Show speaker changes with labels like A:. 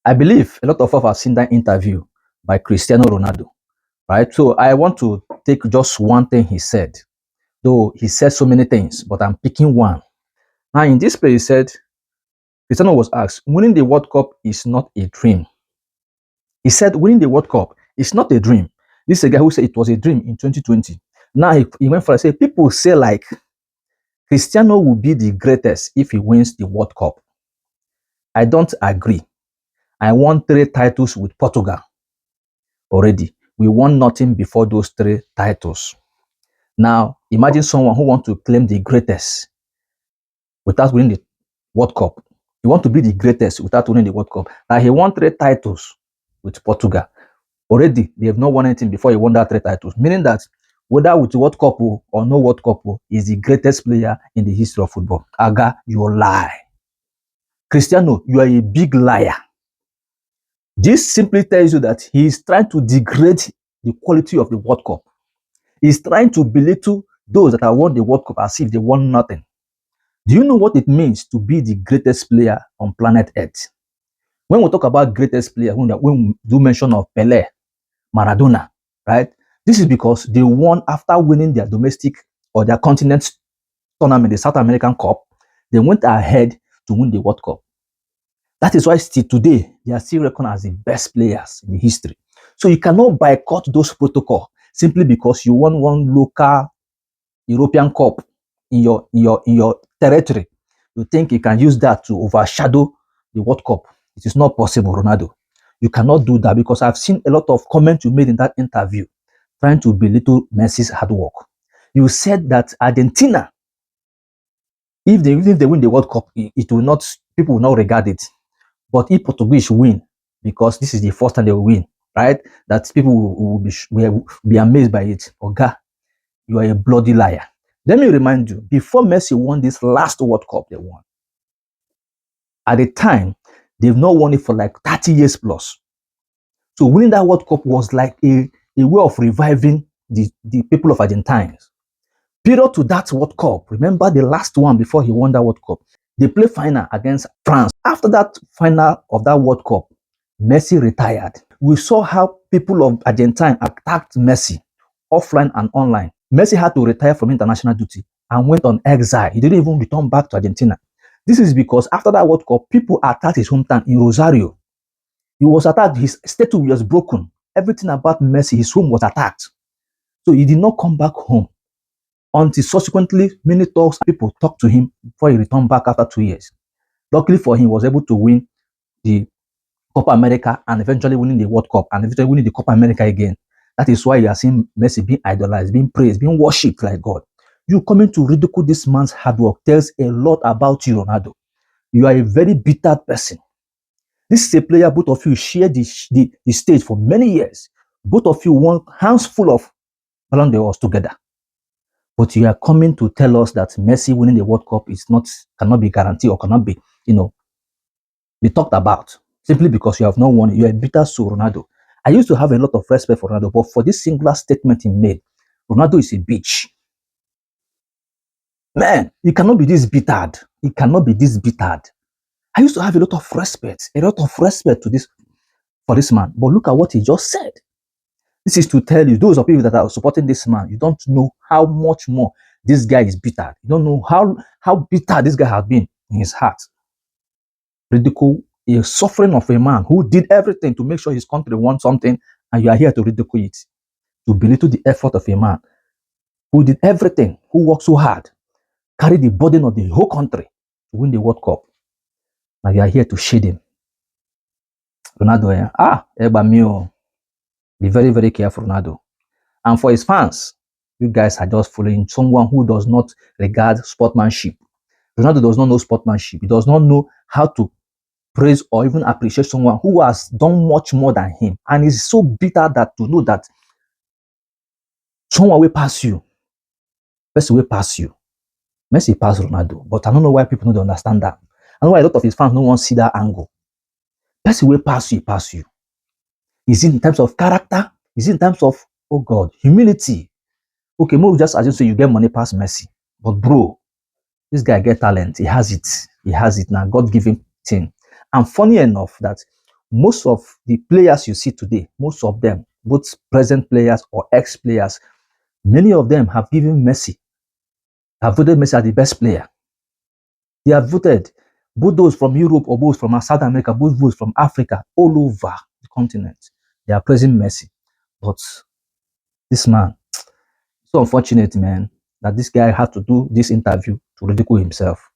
A: I believe a lot of us have seen that interview by Cristiano Ronaldo, right? So I want to take just one thing he said, though he said so many things, but I'm picking one. Now, in this place, he said, Cristiano was asked, winning the World Cup is not a dream. He said, winning the World Cup is not a dream. This is a guy who said it was a dream in 2020. Now he went for and said, people say like Cristiano will be the greatest if he wins the World Cup. I don't agree. I won 3 titles with Portugal already. We won nothing before those 3 titles. Now, imagine someone who wants to claim the greatest without winning the World Cup. He wants to be the greatest without winning the World Cup. Now, he won 3 titles with Portugal. Already, they have not won anything before he won that 3 titles, meaning that whether with World Cup or no World Cup, is the greatest player in the history of football. Aga, you lie. Cristiano, you are a big liar. This simply tells you that he is trying to degrade the quality of the World Cup. He's trying to belittle those that have won the World Cup as if they won nothing. Do you know what it means to be the greatest player on planet Earth? When we talk about greatest player, when we do mention of Pelé, Maradona, right? This is because they won after winning their domestic or their continent tournament, the South American Cup. They went ahead to win the World Cup. That is why still today, they are still reckoned as the best players in the history. So you cannot boycott those protocols simply because you won one local European Cup in your territory. You think you can use that to overshadow the World Cup. It is not possible, Ronaldo. You cannot do that because I've seen a lot of comments you made in that interview trying to belittle Messi's hard work. You said that Argentina, if they win the World Cup, it will not, people will not regard it. But if Portuguese win, because this is the first time they will win, right? That people will be amazed by it. Oga, you are a bloody liar. Let me remind you, before Messi won this last World Cup they won, at the time, they've not won it for like 30 years plus. So winning that World Cup was like a way of reviving the people of Argentines. Period to that World Cup, remember the last one before he won that World Cup, they played final against France. After that final of that World Cup, Messi retired. We saw how people of Argentina attacked Messi offline and online. Messi had to retire from international duty and went on exile. He didn't even return back to Argentina. This is because after that World Cup, people attacked his hometown in Rosario. He was attacked, his statue was broken. Everything about Messi, his home was attacked. So he did not come back home until subsequently many people talked to him before he returned back after 2 years. Luckily for him, he was able to win the Copa America and eventually winning the World Cup and eventually winning the Copa America again. That is why you are seeing Messi being idolized, being praised, being worshipped like God. You coming to ridicule this man's hard work tells a lot about you, Ronaldo. You are a very bitter person. This is a player, both of you share the stage for many years. Both of you won hands full of Ballon d'Ors together. But you are coming to tell us that Messi winning the World Cup cannot be guaranteed or cannot be, be talked about simply because you have not won it. You are a bitter soul, Ronaldo. I used to have a lot of respect for Ronaldo, but for this singular statement he made, Ronaldo is a bitch. Man, he cannot be this bittered. He cannot be this bittered. I used to have a lot of respect for this man. But look at what he just said. This is to tell you, those of you that are supporting this man, you don't know how much more this guy is bitter. You don't know how bitter this guy has been in his heart. Ridicule a suffering of a man who did everything to make sure his country won something, and you are here to ridicule it, to belittle the effort of a man who did everything, who worked so hard, carried the burden of the whole country to win the World Cup. Now you are here to shade him. Ronaldo, be very, very careful, Ronaldo. And for his fans, you guys are just following someone who does not regard sportsmanship. Ronaldo does not know sportsmanship. He does not know how to praise or even appreciate someone who has done much more than him. And he's so bitter that to know that someone will pass you. Messi will pass you. Messi pass Ronaldo. But I don't know why people don't understand that. I know why a lot of his fans don't want to see that angle. Messi will pass you. Is it in terms of character? Is it in terms of, oh God, humility? Okay, maybe just assume so you get money past Messi. But bro, this guy get talent. He has it. Now, God-given thing. And funny enough that Most of the players you see today, most of them, both present players or ex-players, many of them have given Messi, have voted Messi as the best player. They have voted, both those from Europe or both from South America, both those from Africa, all over the continent. They are praising Messi. But this man, so unfortunate, man, that this guy had to do this interview to ridicule himself.